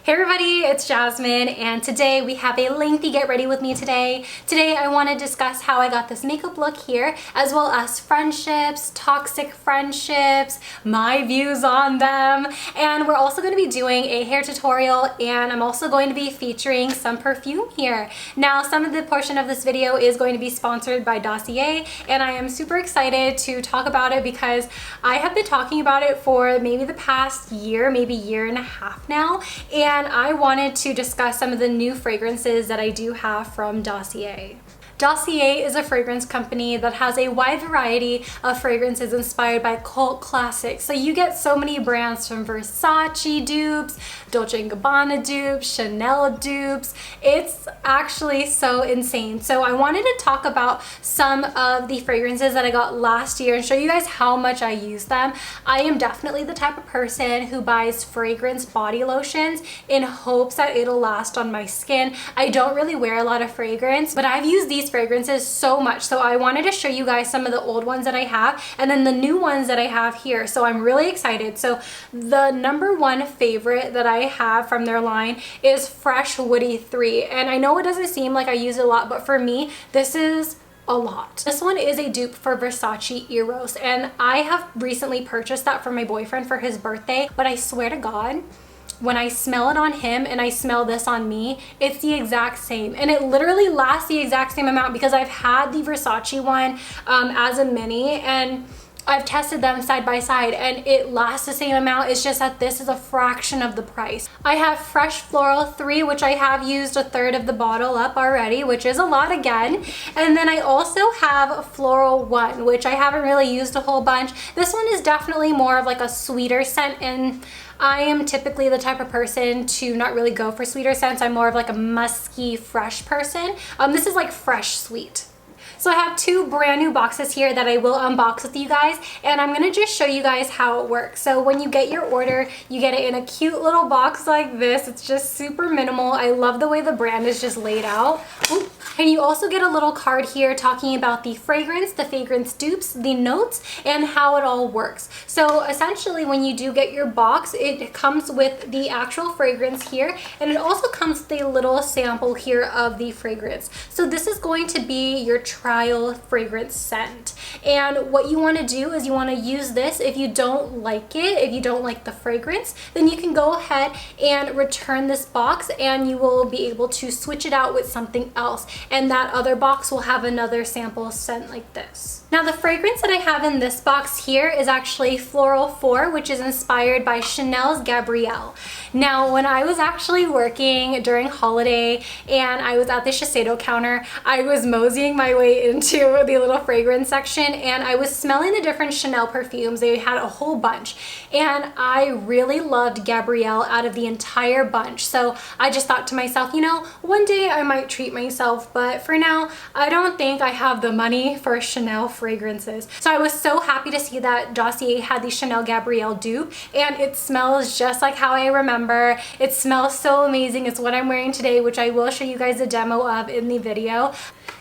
Hey everybody, it's Jasmine, and today we have a lengthy get ready with me today. Today I want to discuss how I got this makeup look here, as well as friendships, toxic friendships, my views on them, and we're also going to be doing a hair tutorial, and I'm also going to be featuring some perfume here. Now, some of the portion of this video is going to be sponsored by Dossier, and I am super excited to talk about it because I have been talking about it for maybe the past year, maybe year and a half now, and I wanted to discuss some of the new fragrances that I do have from Dossier. Dossier is a fragrance company that has a wide variety of fragrances inspired by cult classics. So you get so many brands from Versace dupes, Dolce & Gabbana dupes, Chanel dupes. It's actually so insane. So I wanted to talk about some of the fragrances that I got last year and show you guys how much I use them. I am definitely the type of person who buys fragrance body lotions in hopes that it'll last on my skin. I don't really wear a lot of fragrance, but I've used these fragrances so much, so I wanted to show you guys some of the old ones that I have and then the new ones that I have here. So I'm really excited. So the number one favorite that I have from their line is Fresh Woody 3, and I know it doesn't seem like I use it a lot, but for me this is a lot. This one is a dupe for Versace Eros, and I have recently purchased that for my boyfriend for his birthday, but I swear to God, when I smell it on him and I smell this on me, it's the exact same, and it literally lasts the exact same amount because I've had the Versace one as a mini, and I've tested them side by side and it lasts the same amount. It's just that this is a fraction of the price. I have Fresh Floral 3, which I have used a third of the bottle up already, which is a lot again. And then I also have Floral 1, which I haven't really used a whole bunch. This one is definitely more of like a sweeter scent, and I am typically the type of person to not really go for sweeter scents. I'm more of like a musky, fresh person. This is like fresh sweet. So I have two brand new boxes here that I will unbox with you guys, and I'm gonna just show you guys how it works. So when you get your order, you get it in a cute little box like this. It's just super minimal. I love the way the brand is just laid out. Ooh. And you also get a little card here talking about the fragrance dupes, the notes, and how it all works. So essentially when you do get your box, it comes with the actual fragrance here, and it also comes with a little sample here of the fragrance. So this is going to be your trial fragrance scent, and what you want to do is you want to use this. If you don't like it, if you don't like the fragrance, then you can go ahead and return this box and you will be able to switch it out with something else, and that other box will have another sample scent like this. Now the fragrance that I have in this box here is actually Floral 4, which is inspired by Chanel's Gabrielle. Now when I was actually working during holiday and I was at the Shiseido counter, I was moseying my way into the little fragrance section and I was smelling the different Chanel perfumes. They had a whole bunch, and I really loved Gabrielle out of the entire bunch. So I just thought to myself, you know, one day I might treat myself, but for now I don't think I have the money for Chanel fragrances. So I was so happy to see that Dossier had the Chanel Gabrielle dupe, and it smells just like how I remember. It smells so amazing. It's what I'm wearing today, which I will show you guys a demo of in the video.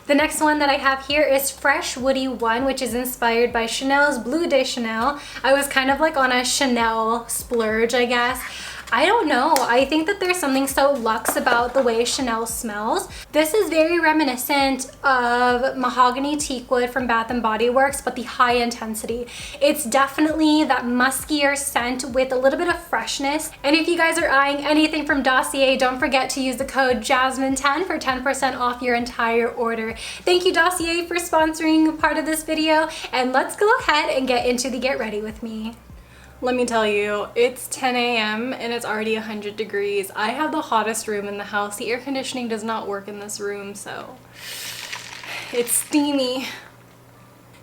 The next one that I have here is Fresh Woody 1, which is inspired by Chanel's Bleu de Chanel. I was kind of like on a Chanel splurge, I guess. I don't know. I think that there's something so luxe about the way Chanel smells. This is very reminiscent of Mahogany Teakwood from Bath & Body Works, but the high intensity. It's definitely that muskier scent with a little bit of freshness. And if you guys are eyeing anything from Dossier, don't forget to use the code JASMINE10 for 10% off your entire order. Thank you, Dossier, for sponsoring part of this video, and let's go ahead and get into the get ready with me. Let me tell you, it's 10 a.m. and it's already 100 degrees. I have the hottest room in the house. The air conditioning does not work in this room, so it's steamy.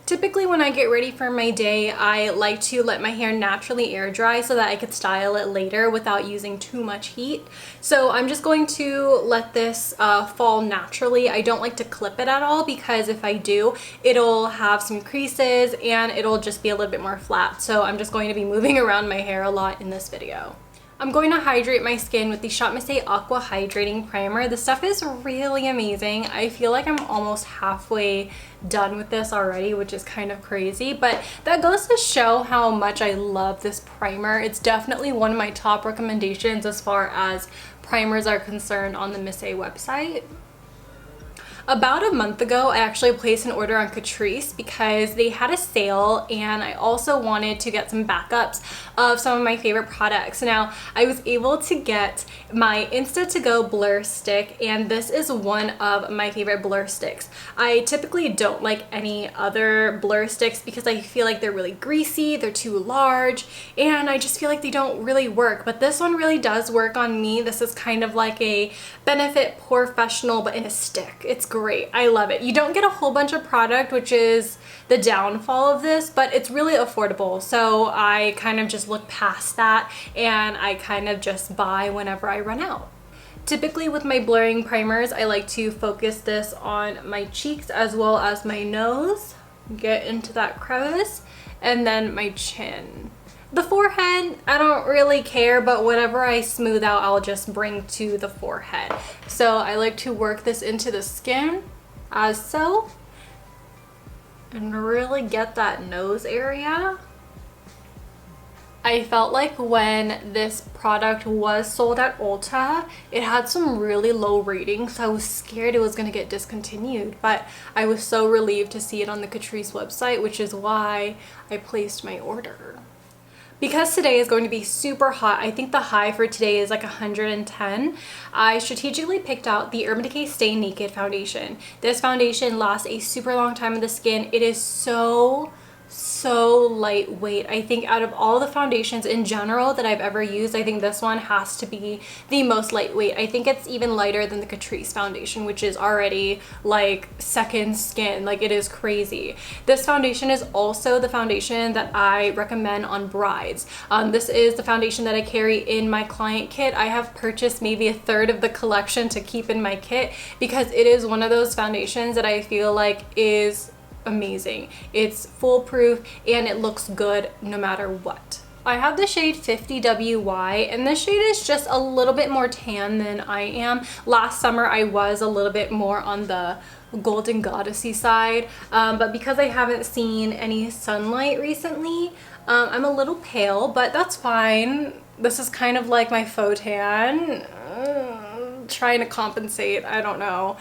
Typically when I get ready for my day, I like to let my hair naturally air dry so that I could style it later without using too much heat. So I'm just going to let this fall naturally. I don't like to clip it at all because if I do, it'll have some creases and it'll just be a little bit more flat. So I'm just going to be moving around my hair a lot in this video. I'm going to hydrate my skin with the ShopMissA Aqua Hydrating Primer. This stuff is really amazing. I feel like I'm almost halfway done with this already, which is kind of crazy, but that goes to show how much I love this primer. It's definitely one of my top recommendations as far as primers are concerned on the MissA website. About a month ago, I actually placed an order on Catrice because they had a sale, and I also wanted to get some backups of some of my favorite products. Now, I was able to get my Insta to Go blur stick, and this is one of my favorite blur sticks. I typically don't like any other blur sticks because I feel like they're really greasy, they're too large, and I just feel like they don't really work. But this one really does work on me. This is kind of like a Benefit Professional, but in a stick. It's great. I love it. You don't get a whole bunch of product, which is the downfall of this, but it's really affordable. So I kind of just look past that, and I kind of just buy whenever I run out. Typically with my blurring primers, I like to focus this on my cheeks as well as my nose, get into that crevice, and then my chin. The forehead, I don't really care, but whatever I smooth out, I'll just bring to the forehead. So I like to work this into the skin, as so, and really get that nose area. I felt like when this product was sold at Ulta, it had some really low ratings, so I was scared it was going to get discontinued, but I was so relieved to see it on the Catrice website, which is why I placed my order. Because today is going to be super hot, I think the high for today is like 110, I strategically picked out the Urban Decay Stay Naked foundation. This foundation lasts a super long time in the skin. It is so lightweight. I think out of all the foundations in general that I've ever used, I think this one has to be the most lightweight. I think it's even lighter than the Catrice foundation, which is already like second skin. Like, it is crazy. This foundation is also the foundation that I recommend on brides. This is the foundation that I carry in my client kit. I have purchased maybe a third of the collection to keep in my kit because it is one of those foundations that I feel like is amazing. It's foolproof and it looks good no matter what. I have the shade 50WY, and this shade is just a little bit more tan than I am. Last summer I was a little bit more on the golden goddessy side, but because I haven't seen any sunlight recently, I'm a little pale, but that's fine. This is kind of like my faux tan, trying to compensate, I don't know.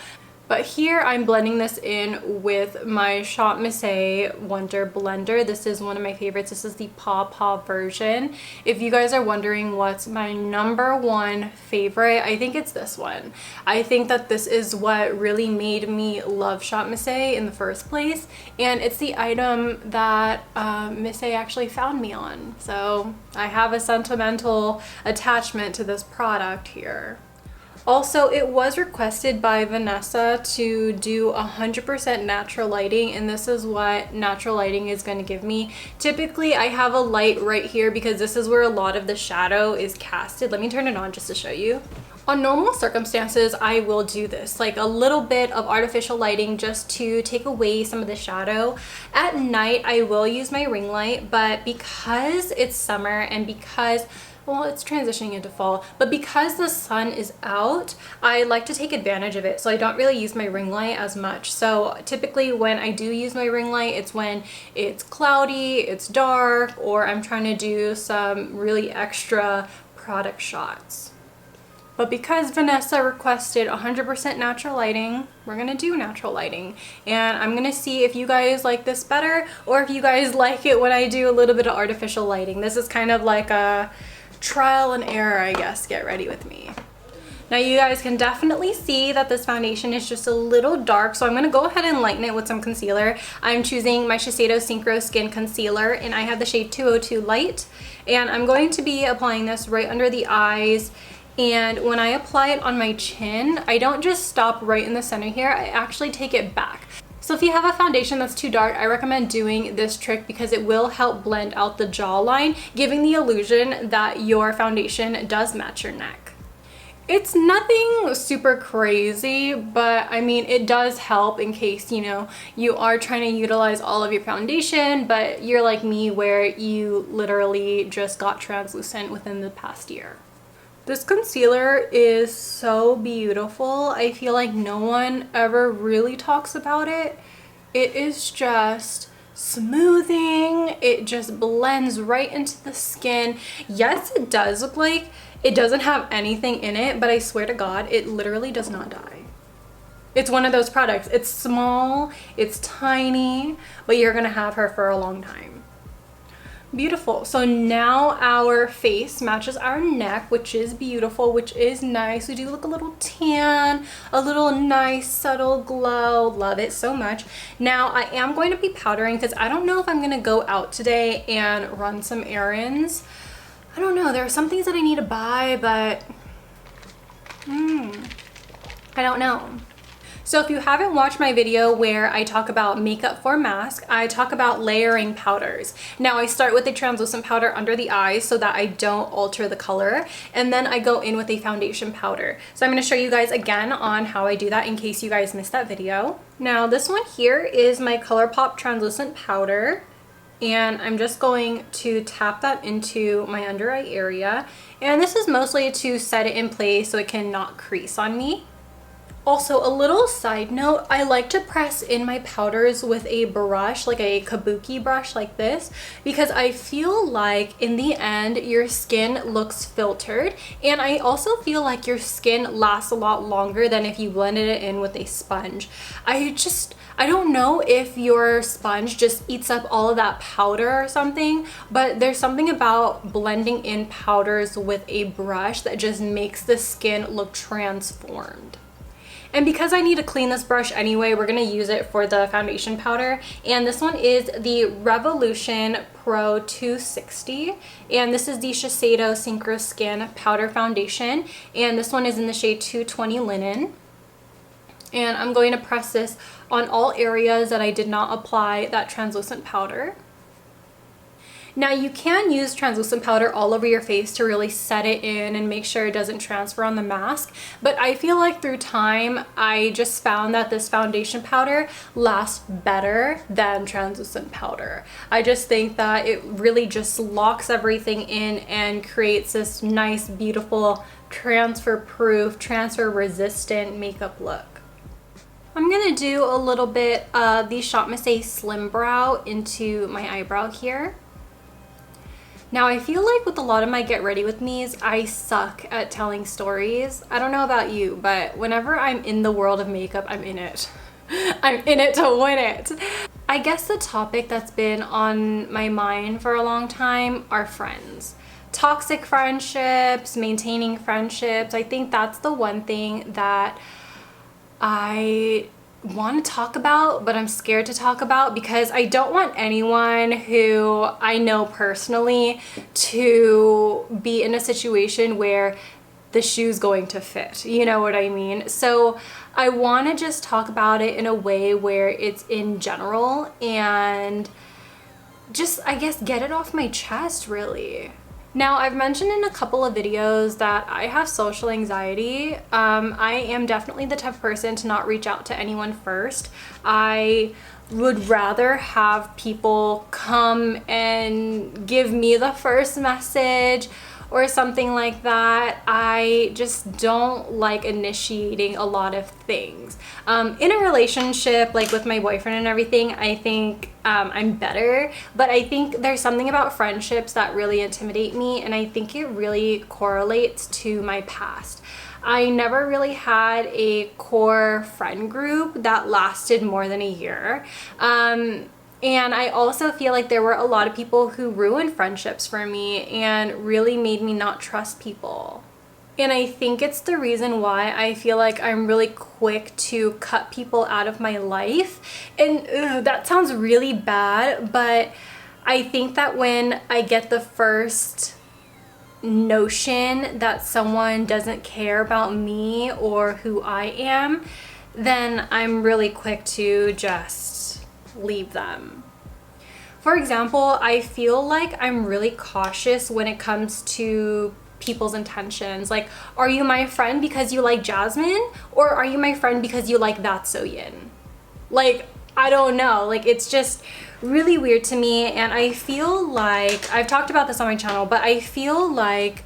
But here I'm blending this in with my ShopMissA Wonder Blender. This is one of my favorites. This is the Paw Paw version. If you guys are wondering what's my #1 favorite, I think it's this one. I think that this is what really made me love ShopMissA in the first place. And it's the item that MissA actually found me on. So I have a sentimental attachment to this product here. Also, it was requested by Vanessa to do 100% natural lighting, and this is what natural lighting is going to give me. Typically, I have a light right here because this is where a lot of the shadow is casted. Let me turn it on just to show you. On normal circumstances, I will do this, like a little bit of artificial lighting just to take away some of the shadow. At night, I will use my ring light, but because it's summer and because, well, it's transitioning into fall, but because the sun is out, I like to take advantage of it, so I don't really use my ring light as much. So typically when I do use my ring light, it's when it's cloudy, it's dark, or I'm trying to do some really extra product shots. But because Vanessa requested 100% natural lighting, we're gonna do natural lighting. And I'm gonna see if you guys like this better, or if you guys like it when I do a little bit of artificial lighting. This is kind of like a trial and error, I guess. Get ready with me. Now you guys can definitely see that this foundation is just a little dark, so I'm going to go ahead and lighten it with some concealer. I'm choosing my Shiseido Synchro Skin Concealer, and I have the shade 202 Light, and I'm going to be applying this right under the eyes. And when I apply it on my chin, I don't just stop right in the center here, I actually take it back. So if you have a foundation that's too dark, I recommend doing this trick because it will help blend out the jawline, giving the illusion that your foundation does match your neck. It's nothing super crazy, but I mean, it does help in case, you know, you are trying to utilize all of your foundation, but you're like me where you literally just got translucent within the past year. This concealer is so beautiful. I feel like no one ever really talks about it. It is just smoothing. It just blends right into the skin. Yes, it does look like it doesn't have anything in it, but I swear to God, it literally does not die. It's one of those products. It's small, it's tiny, but you're gonna have her for a long time. Beautiful. So now our face matches our neck, which is beautiful, which is nice. We do look a little tan, a little nice subtle glow. Love it so much. Now I am going to be powdering because I don't know if I'm gonna go out today and run some errands. I don't know. There are some things that I need to buy, but I don't know. So if you haven't watched my video where I talk about makeup for mask, I talk about layering powders. Now I start with a translucent powder under the eyes so that I don't alter the color, and then I go in with a foundation powder. So I'm going to show you guys again on how I do that in case you guys missed that video. Now this one here is my Colourpop translucent powder, and I'm just going to tap that into my under eye area, and this is mostly to set it in place so it can not crease on me. Also, a little side note, I like to press in my powders with a brush, like a kabuki brush like this, because I feel like in the end your skin looks filtered, and I also feel like your skin lasts a lot longer than if you blended it in with a sponge. I don't know if your sponge just eats up all of that powder or something, but there's something about blending in powders with a brush that just makes the skin look transformed. And because I need to clean this brush anyway, we're going to use it for the foundation powder. And this one is the Revolution Pro 260. And this is the Shiseido Synchro Skin Powder Foundation. And this one is in the shade 220 Linen. And I'm going to press this on all areas that I did not apply that translucent powder. Now you can use translucent powder all over your face to really set it in and make sure it doesn't transfer on the mask, but I feel like through time I just found that this foundation powder lasts better than translucent powder. I just think that it really just locks everything in and creates this nice, beautiful, transfer-proof, transfer-resistant makeup look. I'm gonna do a little bit of the ShopMissA Slim Brow into my eyebrow here. Now I feel like with a lot of my get ready with me's, I suck at telling stories. I don't know about you, but whenever I'm in the world of makeup, I'm in it. I'm in it to win it. I guess the topic that's been on my mind for a long time are friends. Toxic friendships, maintaining friendships. I think that's the one thing that I want to talk about, but I'm scared to talk about because I don't want anyone who I know personally to be in a situation where the shoe's going to fit. You know what I mean? So I want to just talk about it in a way where it's in general and just, I guess, get it off my chest, really. Now, I've mentioned in a couple of videos that I have social anxiety. I am definitely the type of person to not reach out to anyone first. I would rather have people come and give me the first message or something like that. I just don't like initiating a lot of things. In a relationship, like with my boyfriend and everything, I think I'm better, but I think there's something about friendships that really intimidate me, and I think it really correlates to my past. I never really had a core friend group that lasted more than a year. And I also feel like there were a lot of people who ruined friendships for me and really made me not trust people. And I think it's the reason why I feel like I'm really quick to cut people out of my life. And that sounds really bad, but I think that when I get the first notion that someone doesn't care about me or who I am, then I'm really quick to just leave them. For example, I feel like I'm really cautious when it comes to people's intentions. Like, are you my friend because you like Jasmine, or are you my friend because you like ThatsSoYin? Like, I don't know. Like, it's just really weird to me, and I feel like I've talked about this on my channel, but I feel like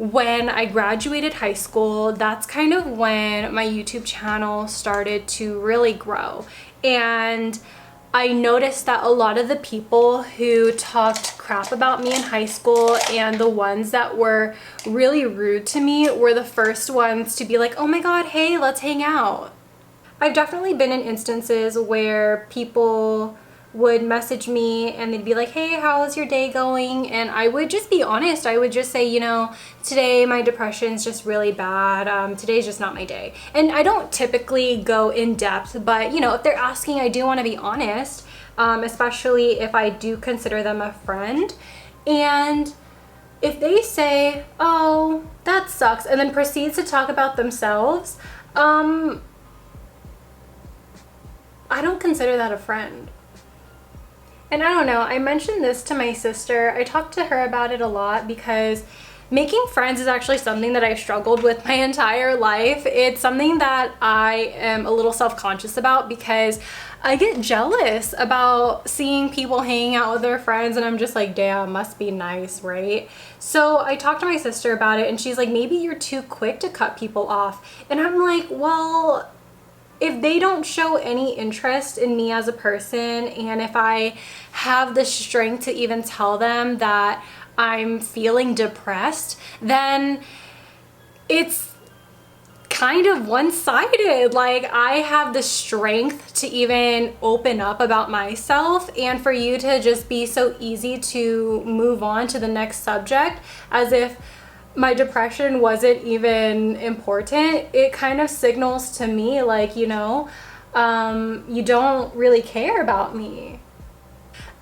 when I graduated high school, that's kind of when my YouTube channel started to really grow. And I noticed that a lot of the people who talked crap about me in high school and the ones that were really rude to me were the first ones to be like, oh my god, hey, let's hang out. I've definitely been in instances where people would message me and they'd be like, hey, how's your day going? And I would just be honest. I would just say, you know, today my depression's just really bad. Today's just not my day. And I don't typically go in depth, but you know, if they're asking, I do want to be honest, especially if I do consider them a friend. And if they say, oh, that sucks, and then proceeds to talk about themselves, I don't consider that a friend. And I don't know, I mentioned this to my sister. I talked to her about it a lot because making friends is actually something that I've struggled with my entire life. It's something that I am a little self-conscious about because I get jealous about seeing people hanging out with their friends and I'm just like, damn, must be nice, right? So I talked to my sister about it and she's like, maybe you're too quick to cut people off. And I'm like, well, if they don't show any interest in me as a person, and if I have the strength to even tell them that I'm feeling depressed, then it's kind of one-sided. Like, I have the strength to even open up about myself, and for you to just be so easy to move on to the next subject as if my depression wasn't even important, it kind of signals to me like, you know, you don't really care about me.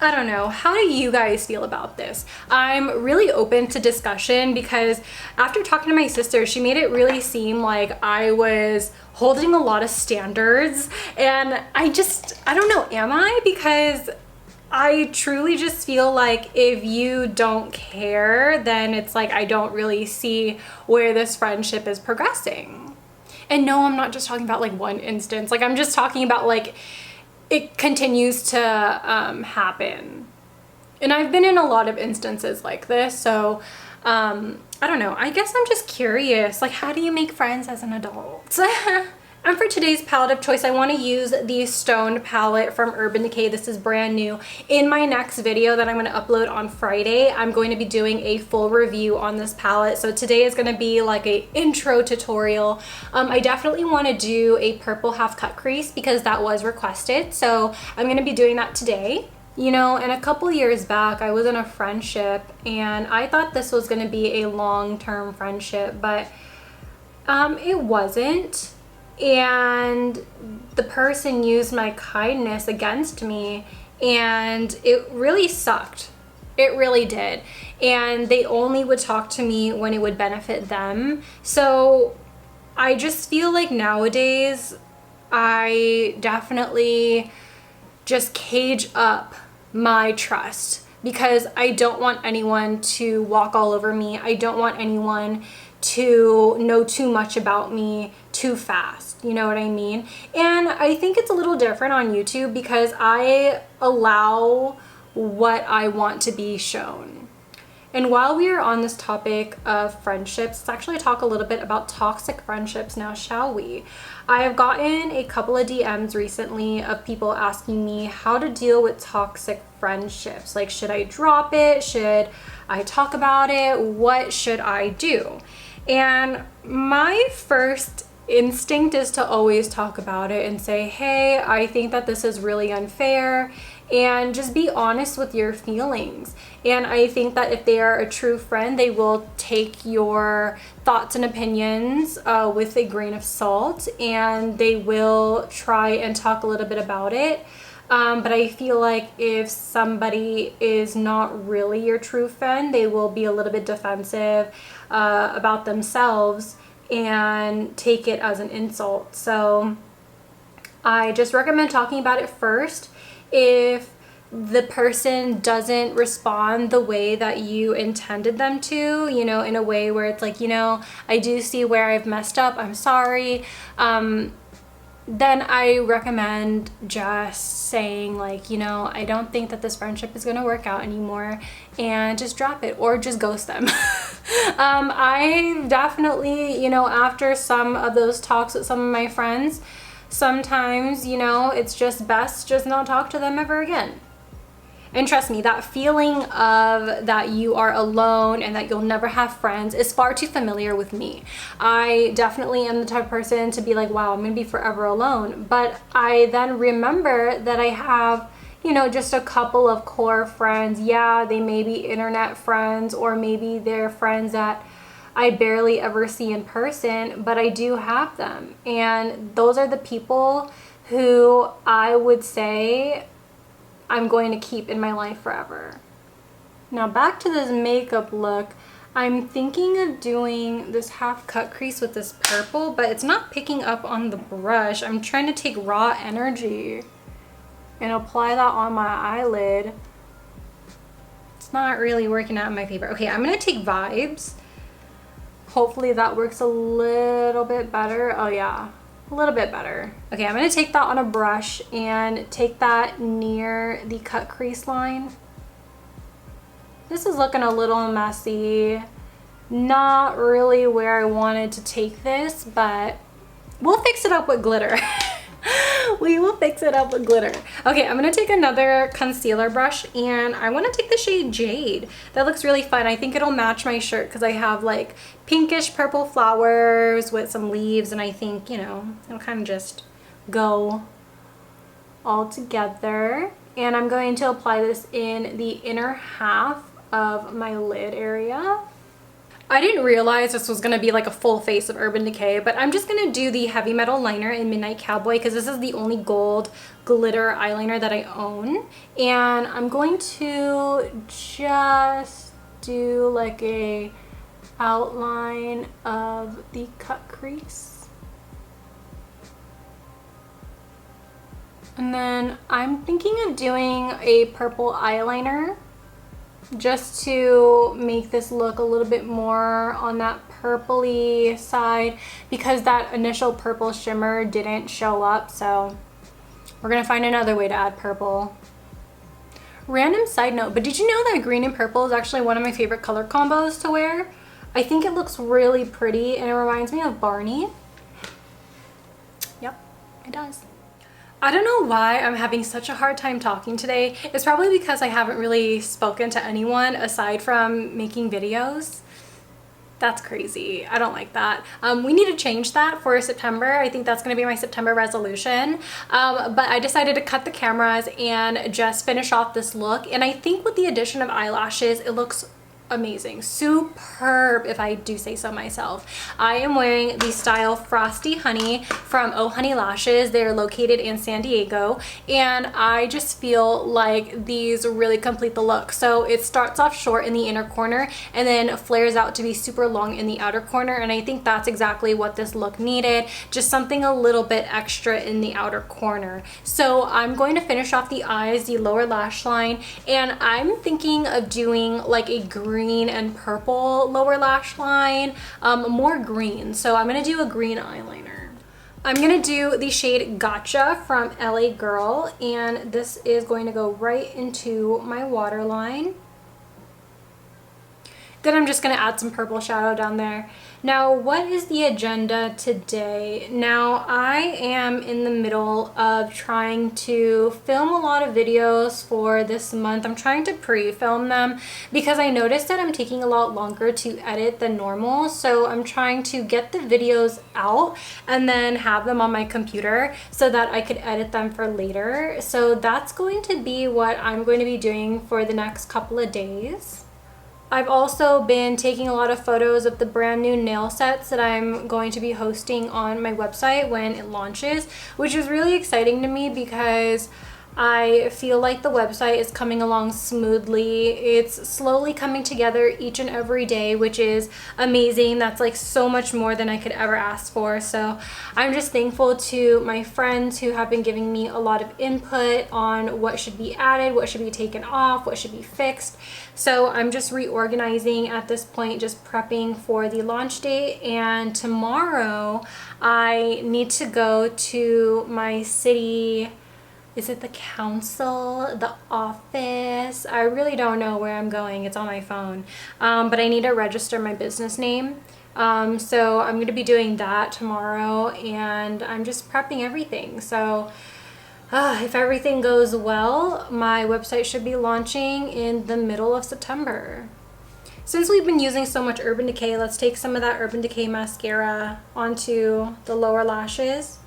I don't know. How do you guys feel about this? I'm really open to discussion because after talking to my sister, she made it really seem like I was holding a lot of standards, and I don't know, am I? Because I truly just feel like if you don't care, then it's like I don't really see where this friendship is progressing. And no, I'm not just talking about like one instance. Like, I'm just talking about like it continues to happen. And I've been in a lot of instances like this. So I don't know. I guess I'm just curious. Like, how do you make friends as an adult? And for today's palette of choice, I want to use the Stoned palette from Urban Decay. This is brand new. In my next video that I'm going to upload on Friday, I'm going to be doing a full review on this palette. So today is going to be like a intro tutorial. I definitely want to do a purple half cut crease because that was requested. So I'm going to be doing that today. You know, and a couple years back, I was in a friendship and I thought this was going to be a long-term friendship, but it wasn't. And the person used my kindness against me and it really sucked. It really did. And they only would talk to me when it would benefit them. So I just feel like nowadays I definitely just cage up my trust because I don't want anyone to walk all over me. I don't want anyone to know too much about me too fast, you know what I mean? And I think it's a little different on YouTube because I allow what I want to be shown. And while we are on this topic of friendships, let's actually talk a little bit about toxic friendships now, shall we? I have gotten a couple of DMs recently of people asking me how to deal with toxic friendships. Like, should I drop it? Should I talk about it? What should I do? And my first instinct is to always talk about it and say, hey, I think that this is really unfair, and just be honest with your feelings. And I think that if they are a true friend, they will take your thoughts and opinions with a grain of salt, and they will try and talk a little bit about it. But I feel like if somebody is not really your true friend, they will be a little bit defensive about themselves and take it as an insult. So I just recommend talking about it first. If the person doesn't respond the way that you intended them to, you know, in a way where it's like, you know, I do see where I've messed up, I'm sorry, then I recommend just saying like, you know, I don't think that this friendship is gonna work out anymore, and just drop it or just ghost them. I definitely, you know, after some of those talks with some of my friends, sometimes, you know, it's just best just not talk to them ever again. And trust me, that feeling of that you are alone and that you'll never have friends is far too familiar with me. I definitely am the type of person to be like, wow, I'm gonna be forever alone. But I then remember that I have, you know, just a couple of core friends. Yeah, they may be internet friends, or maybe they're friends that I barely ever see in person, but I do have them. And those are the people who I would say I'm going to keep in my life forever. Now back to this makeup look. I'm thinking of doing this half cut crease with this purple, but it's not picking up on the brush. I'm trying to take raw energy and apply that on my eyelid. It's not really working out in my favor. Okay, I'm gonna take Vibes. Hopefully that works a little bit better. Oh yeah, a little bit better. Okay, I'm gonna take that on a brush and take that near the cut crease line. This is looking a little messy. Not really where I wanted to take this, but we'll fix it up with glitter. We will fix it up with glitter. Okay, I'm gonna take another concealer brush, and I wanna take the shade Jade. That looks really fun. I think it'll match my shirt because I have like pinkish purple flowers with some leaves, and I think, you know, it'll kind of just go all together. And I'm going to apply this in the inner half of my lid area. I didn't realize this was going to be like a full face of Urban Decay, but I'm just going to do the Heavy Metal Liner in Midnight Cowboy because this is the only gold glitter eyeliner that I own. And I'm going to just do like a outline of the cut crease. And then I'm thinking of doing a purple eyeliner just to make this look a little bit more on that purpley side because that initial purple shimmer didn't show up, so we're gonna find another way to add purple. Random side note, but did you know that green and purple is actually one of my favorite color combos to wear? I think it looks really pretty and it reminds me of Barney. Yep, it does. I don't know why I'm having such a hard time talking today. It's probably because I haven't really spoken to anyone aside from making videos. That's crazy. I don't like that. We need to change that for September. I think that's going to be my September resolution. But I decided to cut the cameras and just finish off this look. And I think with the addition of eyelashes, it looks amazing, superb if I do say so myself. I am wearing the style Frosty Honey from Oh Honey Lashes. They're located in San Diego, and I just feel like these really complete the look. So it starts off short in the inner corner and then flares out to be super long in the outer corner, and I think that's exactly what this look needed, just something a little bit extra in the outer corner. So I'm going to finish off the eyes, the lower lash line, and I'm thinking of doing like a green and purple lower lash line, more green. So I'm gonna do a green eyeliner. I'm gonna do the shade Gotcha from LA Girl, and this is going to go right into my waterline. Then I'm just gonna add some purple shadow down there. Now, what is the agenda today? Now, I am in the middle of trying to film a lot of videos for this month. I'm trying to pre-film them because I noticed that I'm taking a lot longer to edit than normal. So I'm trying to get the videos out and then have them on my computer so that I could edit them for later. So that's going to be what I'm going to be doing for the next couple of days. I've also been taking a lot of photos of the brand new nail sets that I'm going to be hosting on my website when it launches, which is really exciting to me because I feel like the website is coming along smoothly. It's slowly coming together each and every day, which is amazing. That's like so much more than I could ever ask for. So I'm just thankful to my friends who have been giving me a lot of input on what should be added, what should be taken off, what should be fixed. So I'm just reorganizing at this point, just prepping for the launch date. And tomorrow I need to go to my city. Is it the council, the office? I really don't know where I'm going. It's on my phone. But I need to register my business name. So I'm going to be doing that tomorrow, and I'm just prepping everything. So if everything goes well, my website should be launching in the middle of September. Since we've been using so much Urban Decay, let's take some of that Urban Decay mascara onto the lower lashes,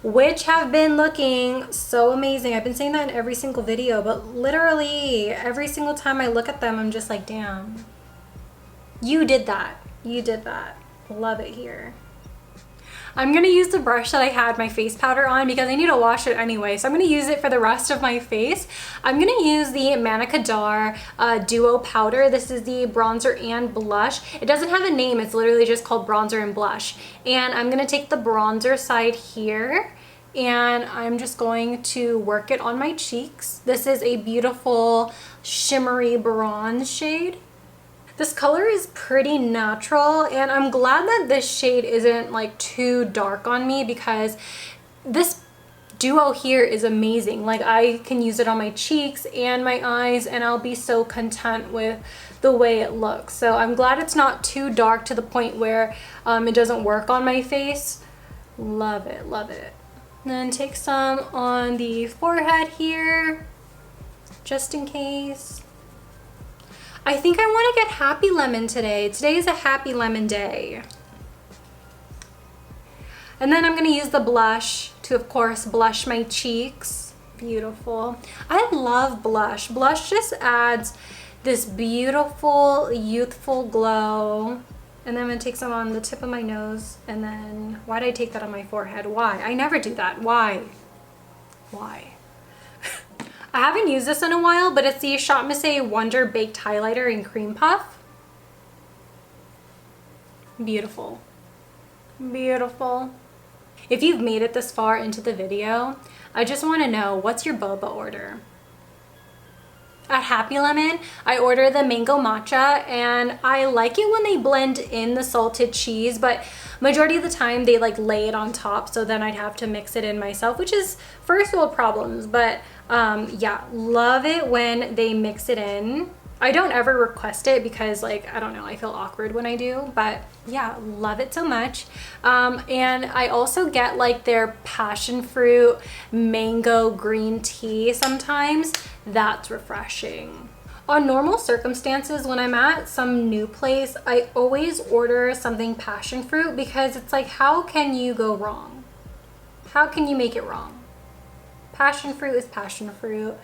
which have been looking so amazing. I've been saying that in every single video, but literally every single time I look at them, I'm just like, damn, you did that. You did that. Love it here. I'm gonna use the brush that I had my face powder on because I need to wash it anyway. So I'm gonna use it for the rest of my face. I'm gonna use the Manna Kadar Duo Powder. This is the bronzer and blush. It doesn't have a name, it's literally just called bronzer and blush. And I'm gonna take the bronzer side here and I'm just going to work it on my cheeks. This is a beautiful shimmery bronze shade. This color is pretty natural, and I'm glad that this shade isn't like too dark on me because this duo here is amazing. Like, I can use it on my cheeks and my eyes and I'll be so content with the way it looks. So I'm glad it's not too dark to the point where it doesn't work on my face. Love it, love it. And then take some on the forehead here, just in case. I think I want to get Happy Lemon today. Today is a Happy Lemon day. And then I'm going to use the blush to, of course, blush my cheeks. Beautiful. I love blush. Blush just adds this beautiful, youthful glow. And then I'm going to take some on the tip of my nose. And then, why did I take that on my forehead? Why? I never do that. Why? Why? I haven't used this in a while, but it's the ShopMissA Wonder Baked Highlighter in Cream Puff. Beautiful. Beautiful. If you've made it this far into the video, I just want to know, what's your boba order? At Happy Lemon, I order the mango matcha, and I like it when they blend in the salted cheese, but majority of the time they like lay it on top, so then I'd have to mix it in myself, which is first world problems. But yeah, love it when they mix it in. I don't ever request it because, like, I don't know, I feel awkward when I do, but yeah, love it so much. And I also get like their passion fruit mango green tea sometimes. That's refreshing. On normal circumstances, when I'm at some new place, I always order something passion fruit because it's like, how can you go wrong? How can you make it wrong? Passion fruit is passion fruit,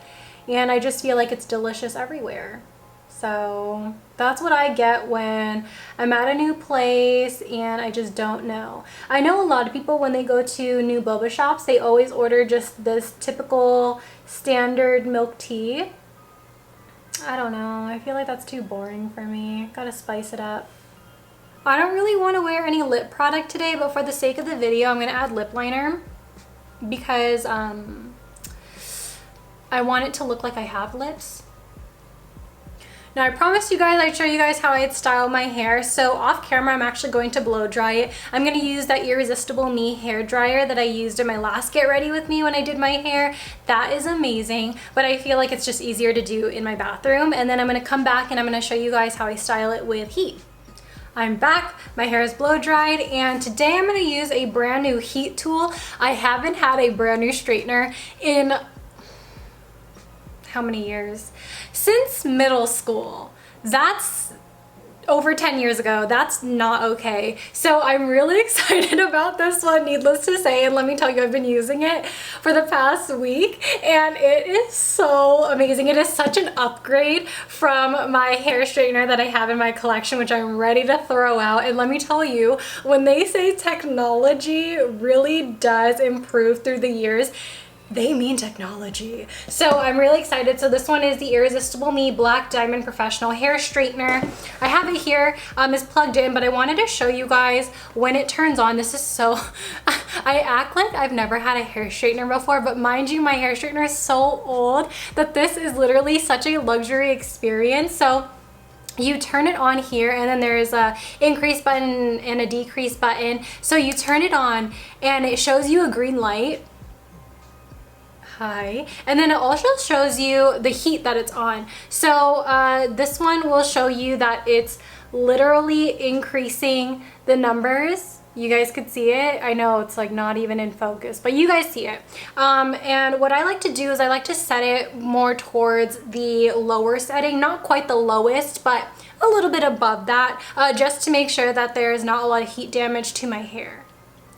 and I just feel like it's delicious everywhere. So that's what I get when I'm at a new place and I just don't know. I know a lot of people, when they go to new boba shops, they always order just this typical standard milk tea. I don't know. I feel like that's too boring for me. Gotta spice it up. I don't really want to wear any lip product today, but for the sake of the video, I'm gonna add lip liner because I want it to look like I have lips. Now, I promised you guys I'd show you guys how I'd style my hair. So off camera, I'm actually going to blow dry it. I'm going to use that Irresistible Me hair dryer that I used in my last Get Ready With Me when I did my hair. That is amazing, but I feel like it's just easier to do in my bathroom. And then I'm going to come back and I'm going to show you guys how I style it with heat. I'm back, my hair is blow dried, and today I'm going to use a brand new heat tool. I haven't had a brand new straightener in how many years? Since middle school. That's over 10 years ago. That's not okay. So I'm really excited about this one, needless to say, and let me tell you, I've been using it for the past week and it is so amazing. It is such an upgrade from my hair straightener that I have in my collection, which I'm ready to throw out. And let me tell you, when they say technology really does improve through the years, they mean technology. So I'm really excited. So this one is the Irresistible Me Black Diamond Professional Hair Straightener. I have it here, it's plugged in, but I wanted to show you guys when it turns on. This is so, I act like I've never had a hair straightener before, but mind you, my hair straightener is so old that this is literally such a luxury experience. So you turn it on here, and then there's a increase button and a decrease button. So you turn it on and it shows you a green light. Hi. And then it also shows you the heat that it's on. So this one will show you that it's literally increasing the numbers. You guys could see it. I know it's like not even in focus, but you guys see it. And what I like to do is I like to set it more towards the lower setting, not quite the lowest, but a little bit above that, just to make sure that there's not a lot of heat damage to my hair.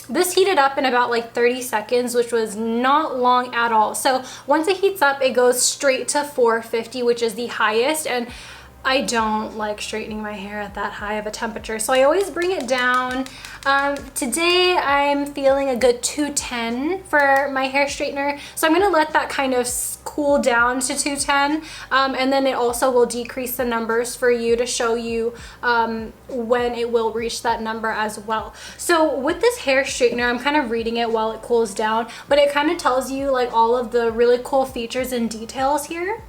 This heated up in about like 30 seconds, which was not long at all. So once it heats up, it goes straight to 450, which is the highest. And I don't like straightening my hair at that high of a temperature, so I always bring it down. Today I'm feeling a good 210 for my hair straightener, so I'm gonna let that kind of cool down to 210, and then it also will decrease the numbers for you to show you when it will reach that number as well. So with this hair straightener, I'm kind of reading it while it cools down, but it kind of tells you like all of the really cool features and details here.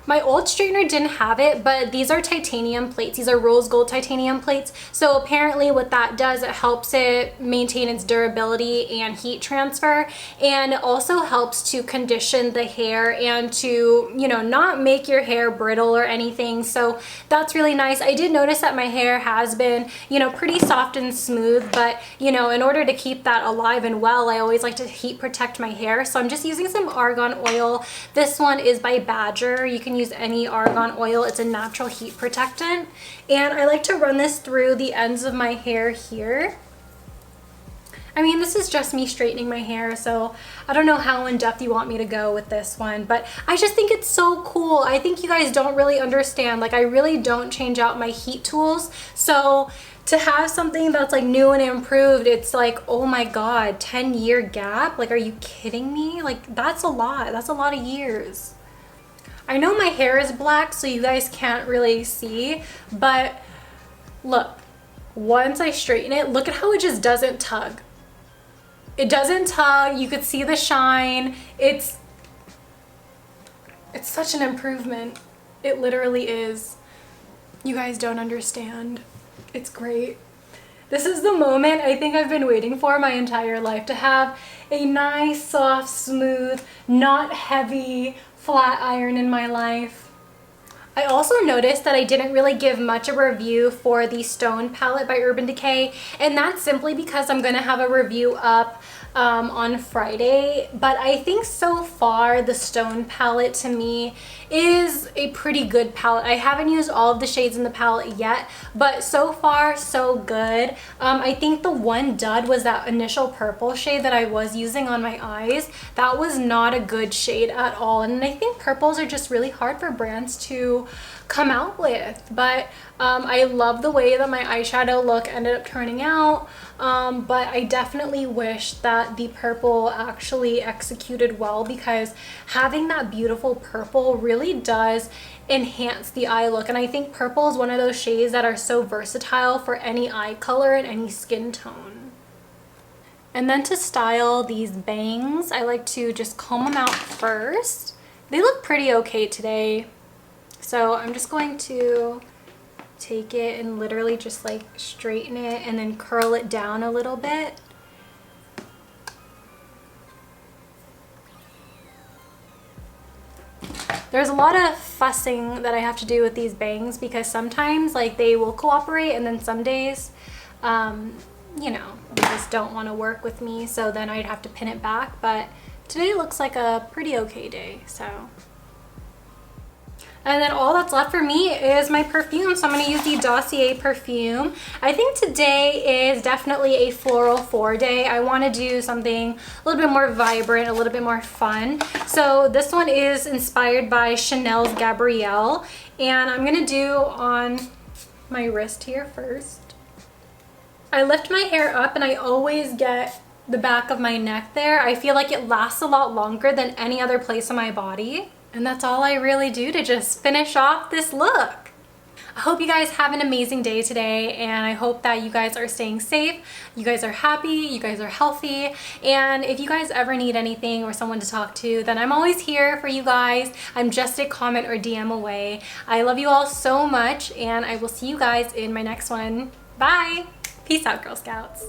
My old straightener didn't have it, but these are titanium plates. These are rose gold titanium plates. So apparently what that does, it helps it maintain its durability and heat transfer, and it also helps to condition the hair and to, you know, not make your hair brittle or anything. So that's really nice. I did notice that my hair has been, you know, pretty soft and smooth, but you know, in order to keep that alive and well, I always like to heat protect my hair. So I'm just using some Argan Oil. This one is by Badger. You can use any Argan Oil. It's a natural heat protectant, and I like to run this through the ends of my hair here. I mean, this is just me straightening my hair, so I don't know how in depth you want me to go with this one, but I just think it's so cool. I think you guys don't really understand, like I really don't change out my heat tools, so to have something that's like new and improved, it's like, oh my god, 10-year gap? Like, are you kidding me? Like, that's a lot. That's a lot of years. I know my hair is black, so you guys can't really see, but look, once I straighten it, look at how it just doesn't tug. It doesn't tug. You could see the shine. It's such an improvement. It literally is. You guys don't understand. It's great. This is the moment I think I've been waiting for my entire life, to have a nice, soft, smooth, not heavy, flat iron in my life. I also noticed that I didn't really give much of a review for the Stone palette by Urban Decay, and that's simply because I'm gonna have a review up on Friday, but I think so far the Stone palette to me is a pretty good palette. I haven't used all of the shades in the palette yet, but so far so good. I think the one dud was that initial purple shade that I was using on my eyes. That was not a good shade at all, and I think purples are just really hard for brands to come out with, but I love the way that my eyeshadow look ended up turning out, but I definitely wish that the purple actually executed well, because having that beautiful purple really does enhance the eye look, and I think purple is one of those shades that are so versatile for any eye color and any skin tone. And then to style these bangs, I like to just comb them out first. They look pretty okay today. So I'm just going to take it and literally just like straighten it and then curl it down a little bit. There's a lot of fussing that I have to do with these bangs, because sometimes like they will cooperate, and then some days, you know, they just don't want to work with me, so then I'd have to pin it back. But today looks like a pretty okay day, so. And then all that's left for me is my perfume. So I'm going to use the Dossier perfume. I think today is definitely a floral 4 day. I want to do something a little bit more vibrant, a little bit more fun. So this one is inspired by Chanel's Gabrielle. And I'm going to do on my wrist here first. I lift my hair up and I always get the back of my neck there, I feel like it lasts a lot longer than any other place on my body. And that's all I really do to just finish off this look. I hope you guys have an amazing day today, and I hope that you guys are staying safe, you guys are happy, you guys are healthy, and if you guys ever need anything or someone to talk to, then I'm always here for you guys. I'm just a comment or DM away. I love you all so much, and I will see you guys in my next one. Bye! Peace out, Girl Scouts.